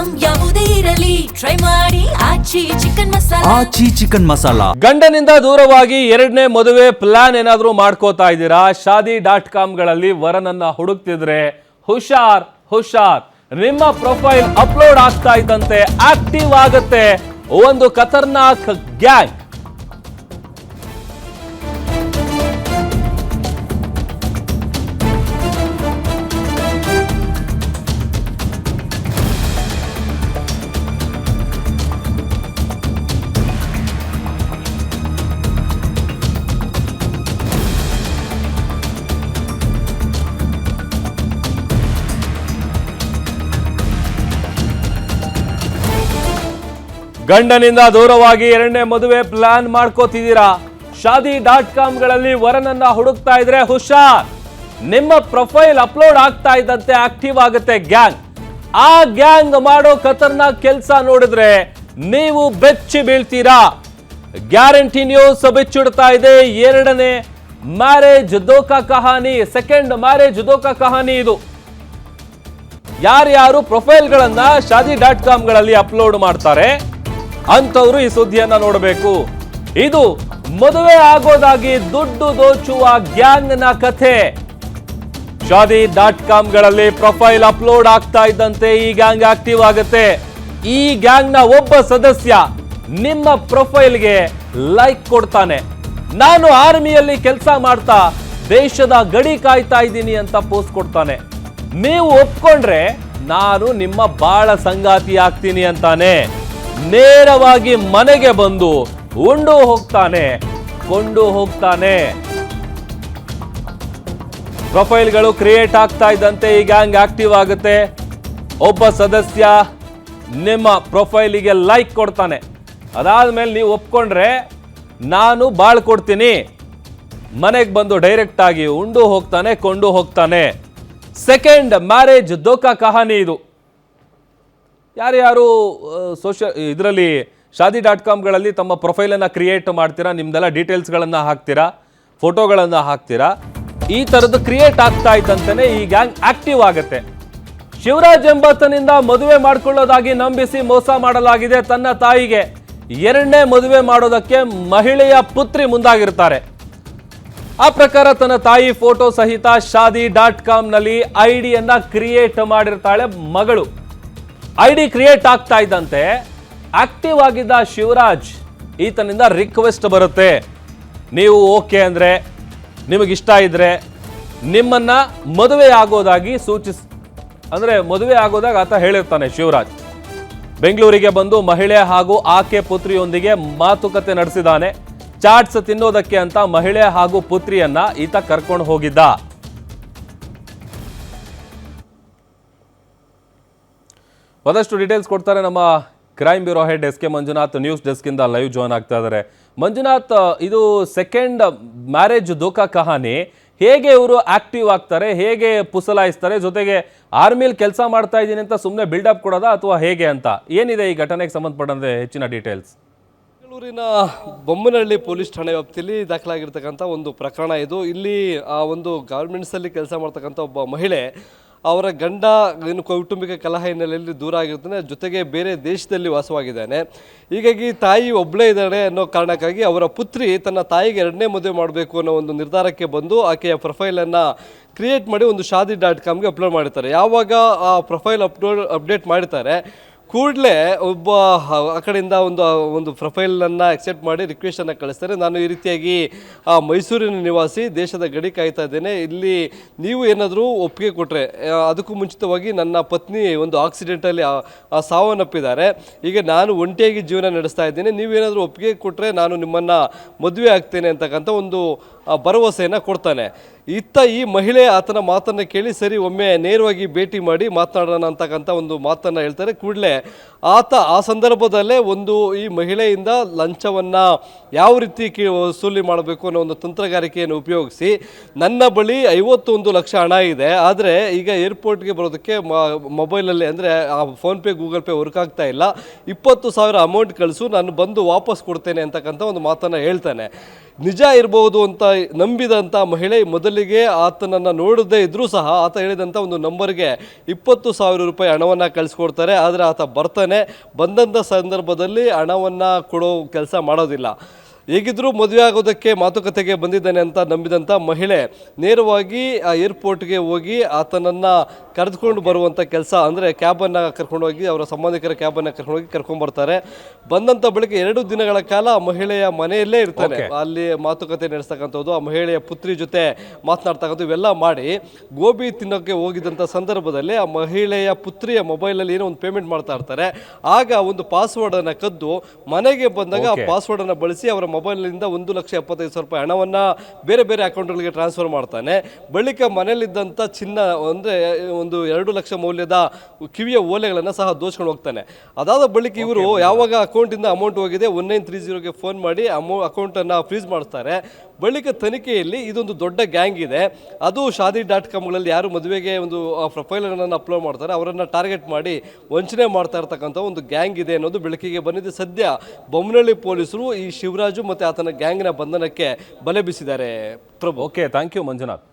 Item ಯಾವುದೇ ಇರಲಿ try ಮಾಡಿ ಆಚಿ ಚಿಕನ್ ಮಸಾಲಾ. ಗಂಡನಿಂದ ದೂರವಾಗಿ ಎರಡನೇ ಮದುವೆ ಪ್ಲಾನ್ ಏನಾದ್ರೂ ಮಾಡ್ಕೋತಾ ಇದ್ದೀರಾ? shaadi.com ವರನನ್ನ ಹುಡುಕ್ತಿದ್ರೆ ಹುಷಾರ್ ಹುಷಾರ್, ನಿಮ್ಮ ಪ್ರೊಫೈಲ್ ಅಪ್ಲೋಡ್ ಆಗ್ತಾ ಇದ್ದಂತೆ ಆಕ್ಟಿವ್ ಆಗುತ್ತೆ ಒಂದು ಖತರ್ನಾಕ್ ಗ್ಯಾಂಗ್. ಗಂಡನಿಂದ ದೂರವಾಗಿ ಎರಡನೇ ಮದುವೆ ಪ್ಲಾನ್ ಮಾಡ್ಕೋತಿದ್ದೀರಾ? shaadi.com ವರನನ್ನ ಹುಡುಕ್ತಾ ಇದ್ರೆ ಹುಷಾರ್, ನಿಮ್ಮ ಪ್ರೊಫೈಲ್ ಅಪ್ಲೋಡ್ ಆಗ್ತಾ ಇದ್ದಂತೆ ಆಕ್ಟಿವ್ ಆಗುತ್ತೆ ಗ್ಯಾಂಗ್. ಆ ಗ್ಯಾಂಗ್ ಮಾಡೋ ಖತರ್ನಾಕ್ ಕೆಲಸ ನೋಡಿದ್ರೆ ನೀವು ಬೆಚ್ಚಿ ಬೀಳ್ತೀರಾ. ಗ್ಯಾರಂಟಿ ನ್ಯೂಸ್ ಬಿಚ್ಚಿಡ್ತಾ ಇದೆ ಎರಡನೇ ಮ್ಯಾರೇಜ್ ಧೋಕಾ ಕಹಾನಿ, ಸೆಕೆಂಡ್ ಮ್ಯಾರೇಜ್ ಧೋಕಾ ಕಹಾನಿ ಇದು. ಯಾರ್ಯಾರು ಪ್ರೊಫೈಲ್ಗಳನ್ನ shaadi.com ಅಪ್ಲೋಡ್ ಮಾಡ್ತಾರೆ ಅಂತವರು ಈ ಸುದ್ದಿಯನ್ನ ನೋಡಬೇಕು. ಇದು ಮದುವೆ ಆಗೋದಾಗಿ ದುಡ್ಡು ದೋಚುವ ಗ್ಯಾಂಗ್ ನ ಕಥೆ. shaadi.com ಪ್ರೊಫೈಲ್ ಅಪ್ಲೋಡ್ ಆಗ್ತಾ ಇದ್ದಂತೆ ಈ ಗ್ಯಾಂಗ್ ಆಕ್ಟಿವ್ ಆಗುತ್ತೆ. ಈ ಗ್ಯಾಂಗ್ ನ ಒಬ್ಬ ಸದಸ್ಯ ನಿಮ್ಮ ಪ್ರೊಫೈಲ್ಗೆ ಲೈಕ್ ಕೊಡ್ತಾನೆ. ನಾನು ಆರ್ಮಿಯಲ್ಲಿ ಕೆಲಸ ಮಾಡ್ತಾ ದೇಶದ ಗಡಿ ಕಾಯ್ತಾ ಇದ್ದೀನಿ ಅಂತ ಪೋಸ್ಟ್ ಕೊಡ್ತಾನೆ. ನೀವು ಒಪ್ಕೊಂಡ್ರೆ ನಾನು ನಿಮ್ಮ ಬಾಳ ಸಂಗಾತಿ ಆಗ್ತೀನಿ ಅಂತಾನೆ. ನೇರವಾಗಿ ಮನೆಗೆ ಬಂದು ಉಂಡು ಹೋಗ್ತಾನೆ, ಕೊಂಡು ಹೋಗ್ತಾನೆ. ಪ್ರೊಫೈಲ್ಗಳು ಕ್ರಿಯೇಟ್ ಆಗ್ತಾ ಇದ್ದಂತೆ ಈ ಗ್ಯಾಂಗ್ ಆಕ್ಟಿವ್ ಆಗುತ್ತೆ. ಒಬ್ಬ ಸದಸ್ಯ ನಿಮ್ಮ ಪ್ರೊಫೈಲಿಗೆ ಲೈಕ್ ಕೊಡ್ತಾನೆ. ಅದಾದ್ಮೇಲೆ ನೀವು ಒಪ್ಕೊಂಡ್ರೆ ನಾನು ಬಾಳ್ ಕೊಡ್ತೀನಿ. ಮನೆಗೆ ಬಂದು ಡೈರೆಕ್ಟ್ ಆಗಿ ಉಂಡು ಹೋಗ್ತಾನೆ, ಕೊಂಡು ಹೋಗ್ತಾನೆ. ಸೆಕೆಂಡ್ ಮ್ಯಾರೇಜ್ ಧೋಕಾ ಕಹಾನಿ ಇದು. ಯಾರ್ಯಾರು ಇದರಲ್ಲಿ shaadi.com ತಮ್ಮ ಪ್ರೊಫೈಲನ್ನು ಕ್ರಿಯೇಟ್ ಮಾಡ್ತೀರಾ, ನಿಮ್ದೆಲ್ಲ ಡೀಟೇಲ್ಸ್ಗಳನ್ನು ಹಾಕ್ತೀರಾ, ಫೋಟೋಗಳನ್ನು ಹಾಕ್ತೀರಾ, ಈ ಥರದ್ದು ಕ್ರಿಯೇಟ್ ಆಗ್ತಾ ಇದ್ದಂತೆಯೇ ಈ ಗ್ಯಾಂಗ್ ಆಕ್ಟಿವ್ ಆಗುತ್ತೆ. ಶಿವರಾಜ್ ಎಂಬಾತನಿಂದ ಮದುವೆ ಮಾಡ್ಕೊಳ್ಳೋದಾಗಿ ನಂಬಿಸಿ ಮೋಸ ಮಾಡಲಾಗಿದೆ. ತನ್ನ ತಾಯಿಗೆ ಎರಡನೇ ಮದುವೆ ಮಾಡೋದಕ್ಕೆ ಮಹಿಳೆಯ ಪುತ್ರಿ ಮುಂದಾಗಿರ್ತಾರೆ. ಆ ಪ್ರಕಾರ ತನ್ನ ತಾಯಿ ಫೋಟೋ ಸಹಿತ shaadi.com ಐಡಿಯನ್ನ ಕ್ರಿಯೇಟ್ ಮಾಡಿರ್ತಾಳೆ ಮಗಳು. ಐಡಿ ಕ್ರಿಯೇಟ್ ಆಗ್ತಾ ಇದ್ದಂತೆ ಆಕ್ಟಿವ್ ಆಗಿದ್ದ ಶಿವರಾಜ್ ಈತನಿಂದ ರಿಕ್ವೆಸ್ಟ್ ಬರುತ್ತೆ. ನೀವು ಓಕೆ ಅಂದ್ರೆ, ನಿಮಗಿಷ್ಟ ಇದ್ರೆ ನಿಮ್ಮನ್ನ ಮದುವೆ ಆಗೋದಾಗಿ ಅಂದ್ರೆ ಮದುವೆ ಆಗೋದಾಗ ಆತ ಹೇಳಿರ್ತಾನೆ ಶಿವರಾಜ್. ಬೆಂಗಳೂರಿಗೆ ಬಂದು ಮಹಿಳೆ ಹಾಗೂ ಆಕೆ ಪುತ್ರಿಯೊಂದಿಗೆ ಮಾತುಕತೆ ನಡೆಸಿದಾನೆ. ಚಾಟ್ಸ್ ತಿನ್ನೋದಕ್ಕೆ ಅಂತ ಮಹಿಳೆ ಹಾಗೂ ಪುತ್ರಿಯನ್ನ ಈತ ಕರ್ಕೊಂಡು ಹೋಗಿದ್ದ. ಒಂದಷ್ಟು ಡೀಟೇಲ್ಸ್ ಕೊಡ್ತಾರೆ ನಮ್ಮ crime bureau head S K Manjunath. News desk ಇಂದ ಲೈವ್ ಜಾಯ್ನ್ ಆಗ್ತಾ ಇದ್ದಾರೆ. ಮಂಜುನಾಥ್, ಇದು ಸೆಕೆಂಡ್ ಮ್ಯಾರೇಜ್ ಧೋಕಾ ಕಹಾನಿ. ಹೇಗೆ ಇವರು ಆಕ್ಟಿವ್ ಆಗ್ತಾರೆ, ಹೇಗೆ ಪುಸಲಾಯಿಸ್ತಾರೆ, ಜೊತೆಗೆ ಆರ್ಮಿಲಿ ಕೆಲಸ ಮಾಡ್ತಾ ಇದ್ದೀನಿ ಅಂತ ಸುಮ್ಮನೆ ಬಿಲ್ಡಪ್ ಕೊಡೋದಾ ಅಥವಾ ಹೇಗೆ ಅಂತ, ಏನಿದೆ ಈ ಘಟನೆಗೆ ಸಂಬಂಧಪಟ್ಟಂತೆ ಹೆಚ್ಚಿನ ಡೀಟೇಲ್ಸ್? ಬೆಂಗಳೂರಿನ ಬೊಮ್ಮನಹಳ್ಳಿ ಪೊಲೀಸ್ ಠಾಣೆ ವ್ಯಾಪ್ತಿಯಲ್ಲಿ ದಾಖಲಾಗಿರ್ತಕ್ಕಂಥ ಒಂದು ಪ್ರಕರಣ ಇದು. ಇಲ್ಲಿ ಒಂದು ಗಾರ್ಮೆಂಟ್ಸಲ್ಲಿ ಕೆಲಸ ಮಾಡ್ತಕ್ಕಂಥ ಒಬ್ಬ ಮಹಿಳೆ ಅವರ ಗಂಡ ಏನು ಕೌಟುಂಬಿಕ ಕಲಹ ಹಿನ್ನೆಲೆಯಲ್ಲಿ ದೂರ ಆಗಿರ್ತಾನೆ, ಜೊತೆಗೆ ಬೇರೆ ದೇಶದಲ್ಲಿ ವಾಸವಾಗಿದ್ದಾನೆ. ಹೀಗಾಗಿ ತಾಯಿ ಒಬ್ಬಳೇ ಇದ್ದಾಳೆ ಅನ್ನೋ ಕಾರಣಕ್ಕಾಗಿ ಅವರ ಪುತ್ರಿ ತನ್ನ ತಾಯಿಗೆ ಎರಡನೇ ಮದುವೆ ಮಾಡಬೇಕು ಅನ್ನೋ ಒಂದು ನಿರ್ಧಾರಕ್ಕೆ ಬಂದು ಆಕೆಯ ಪ್ರೊಫೈಲನ್ನು ಕ್ರಿಯೇಟ್ ಮಾಡಿ ಒಂದು shaadi.com ಅಪ್ಲೋಡ್ ಮಾಡಿರ್ತಾರೆ. ಯಾವಾಗ ಆ ಪ್ರೊಫೈಲ್ ಅಪ್ಡೇಟ್ ಮಾಡಿರ್ತಾರೆ ಕೂಡಲೇ ಒಬ್ಬ ಆ ಕಡೆಯಿಂದ ಒಂದು ಪ್ರೊಫೈಲನ್ನು ಅಕ್ಸೆಪ್ಟ್ ಮಾಡಿ ರಿಕ್ವೆಸ್ಟನ್ನು ಕಳಿಸ್ತಾರೆ. ನಾನು ಈ ರೀತಿಯಾಗಿ ಮೈಸೂರಿನ ನಿವಾಸಿ, ದೇಶದ ಗಡಿ ಕಾಯ್ತಾ ಇದ್ದೇನೆ, ಇಲ್ಲಿ ನೀವು ಏನಾದರೂ ಒಪ್ಪಿಗೆ ಕೊಟ್ಟರೆ, ಅದಕ್ಕೂ ಮುಂಚಿತವಾಗಿ ನನ್ನ ಪತ್ನಿ ಒಂದು ಆಕ್ಸಿಡೆಂಟಲ್ಲಿ ಸಾವನ್ನಪ್ಪಿದ್ದಾರೆ, ಈಗ ನಾನು ಒಂಟಿಯಾಗಿ ಜೀವನ ನಡೆಸ್ತಾ ಇದ್ದೇನೆ, ನೀವೇನಾದರೂ ಒಪ್ಪಿಗೆ ಕೊಟ್ಟರೆ ನಾನು ನಿಮ್ಮನ್ನು ಮದುವೆ ಆಗ್ತೇನೆ ಅಂತಕ್ಕಂಥ ಒಂದು ಭರವಸೆಯನ್ನು ಕೊಡ್ತಾನೆ. ಇತ್ತ ಈ ಮಹಿಳೆ ಆತನ ಮಾತನ್ನು ಕೇಳಿ ಸರಿ ಒಮ್ಮೆ ನೇರವಾಗಿ ಭೇಟಿ ಮಾಡಿ ಮಾತನಾಡೋಣ ಅಂತಕ್ಕಂಥ ಒಂದು ಮಾತನ್ನು ಹೇಳ್ತಾರೆ. ಕೂಡಲೇ ಆತ ಆ ಸಂದರ್ಭದಲ್ಲೇ ಈ ಮಹಿಳೆಯಿಂದ ಲಂಚವನ್ನು ಯಾವ ರೀತಿ ವಸೂಲಿ ಮಾಡಬೇಕು ಅನ್ನೋ ಒಂದು ತಂತ್ರಗಾರಿಕೆಯನ್ನು ಉಪಯೋಗಿಸಿ ನನ್ನ ಬಳಿ 51 ಲಕ್ಷ ಹಣ ಇದೆ, ಆದರೆ ಈಗ ಏರ್ಪೋರ್ಟ್ಗೆ ಬರೋದಕ್ಕೆ ಮೊಬೈಲಲ್ಲಿ ಅಂದರೆ ಆ ಫೋನ್ಪೇ ಗೂಗಲ್ ಪೇ ವರ್ಕ್ ಆಗ್ತಾ ಇಲ್ಲ, 20,000 ಅಮೌಂಟ್ ಕಳಿಸು, ನಾನು ಬಂದು ವಾಪಸ್ ಕೊಡ್ತೇನೆ ಅಂತಕ್ಕಂಥ ಒಂದು ಮಾತನ್ನು ಹೇಳ್ತಾನೆ. ನಿಜ ಇರಬಹುದು ಅಂತ ನಂಬಿದಂಥ ಮಹಿಳೆ ಮೊದಲಿಗೆ ಆತನನ್ನು ನೋಡದೇ ಇದ್ರೂ ಸಹ ಆತ ಹೇಳಿದಂಥ ಒಂದು ನಂಬರ್ಗೆ 20,000 ರೂಪಾಯಿ ಹಣವನ್ನು ಕಳಿಸ್ಕೊಡ್ತಾರೆ. ಆದರೆ ಆತ ಬರ್ತಾನೆ, ಬಂದಂಥ ಸಂದರ್ಭದಲ್ಲಿ ಹಣವನ್ನು ಕೊಡೋ ಕೆಲಸ ಮಾಡೋದಿಲ್ಲ. ಹೇಗಿದ್ರೂ ಮದುವೆ ಆಗೋದಕ್ಕೆ ಮಾತುಕತೆಗೆ ಬಂದಿದ್ದಾನೆ ಅಂತ ನಂಬಿದಂಥ ಮಹಿಳೆ ನೇರವಾಗಿ ಆ ಏರ್ಪೋರ್ಟ್ಗೆ ಹೋಗಿ ಆತನನ್ನು ಕರೆದುಕೊಂಡು ಬರುವಂಥ ಕೆಲಸ, ಅಂದರೆ ಕ್ಯಾಬನ್ನು ಕರ್ಕೊಂಡೋಗಿ ಅವರ ಸಂಬಂಧಿಕರ ಕ್ಯಾಬನ್ನು ಕರ್ಕೊಂಡೋಗಿ ಕರ್ಕೊಂಡ್ಬರ್ತಾರೆ. ಬಂದಂಥ ಬಳಿಕ 2 ದಿನಗಳ ಕಾಲ ಆ ಮಹಿಳೆಯ ಮನೆಯಲ್ಲೇ ಇರ್ತಾನೆ. ಅಲ್ಲಿ ಮಾತುಕತೆ ನಡೆಸ್ತಕ್ಕಂಥದ್ದು, ಆ ಮಹಿಳೆಯ ಪುತ್ರಿ ಜೊತೆ ಮಾತನಾಡ್ತಕ್ಕಂಥದ್ದು ಇವೆಲ್ಲ ಮಾಡಿ ಗೋಬಿ ತಿನ್ನೋಕ್ಕೆ ಹೋಗಿದ್ದಂಥ ಸಂದರ್ಭದಲ್ಲಿ ಆ ಮಹಿಳೆಯ ಪುತ್ರಿಯ ಮೊಬೈಲಲ್ಲಿ ಏನೋ ಒಂದು ಪೇಮೆಂಟ್ ಮಾಡ್ತಾ ಇರ್ತಾರೆ. ಆಗ ಒಂದು ಪಾಸ್ವರ್ಡನ್ನು ಕದ್ದು ಮನೆಗೆ ಬಂದಾಗ ಆ ಪಾಸ್ವರ್ಡನ್ನು ಬಳಸಿ ಅವರ ಮೊಬೈಲ್ನಿಂದ 1,75,000 ರೂಪಾಯಿ ಹಣವನ್ನು ಬೇರೆ ಬೇರೆ ಅಕೌಂಟ್ಗಳಿಗೆ ಟ್ರಾನ್ಸ್ಫರ್ ಮಾಡ್ತಾನೆ. ಬಳಿಕ ಮನೆಯಲ್ಲಿದ್ದಂಥ ಚಿನ್ನ, ಅಂದರೆ ಒಂದು 2 ಲಕ್ಷ ಮೌಲ್ಯದ ಕಿವಿಯ ಓಲೆಗಳನ್ನು ಸಹ ದೋಚ್ಕೊಂಡು ಹೋಗ್ತಾನೆ. ಅದಾದ ಬಳಿಕ ಇವರು ಯಾವಾಗ ಅಕೌಂಟಿಂದ ಅಮೌಂಟ್ ಹೋಗಿದೆ 1930ಗೆ ಫೋನ್ ಮಾಡಿ ಅಕೌಂಟನ್ನು ಫ್ರೀಸ್ ಮಾಡ್ತಾರೆ. ಬಳಿಕ ತನಿಖೆಯಲ್ಲಿ ಇದೊಂದು ದೊಡ್ಡ ಗ್ಯಾಂಗ್ ಇದೆ, ಅದು shaadi.comಗಳಲ್ಲಿ ಯಾರು ಮದುವೆಗೆ ಒಂದು ಪ್ರೊಫೈಲನ್ನು ಅಪ್ಲೋಡ್ ಮಾಡ್ತಾರೆ ಅವರನ್ನು ಟಾರ್ಗೆಟ್ ಮಾಡಿ ವಂಚನೆ ಮಾಡ್ತಾ ಇರ್ತಕ್ಕಂಥ ಒಂದು ಗ್ಯಾಂಗ್ ಇದೆ ಅನ್ನೋದು ಬೆಳಕಿಗೆ ಬಂದಿದೆ. ಸದ್ಯ ಬೊಮ್ಮನಹಳ್ಳಿ ಪೊಲೀಸರು ಈ ಶಿವರಾಜು ಮತ್ತು ಆತನ ಗ್ಯಾಂಗ್ನ ಬಂಧನಕ್ಕೆ ಬಲೆ ಬೀಸಿದ್ದಾರೆ. Prabhu. Okay, thank you Manjunath.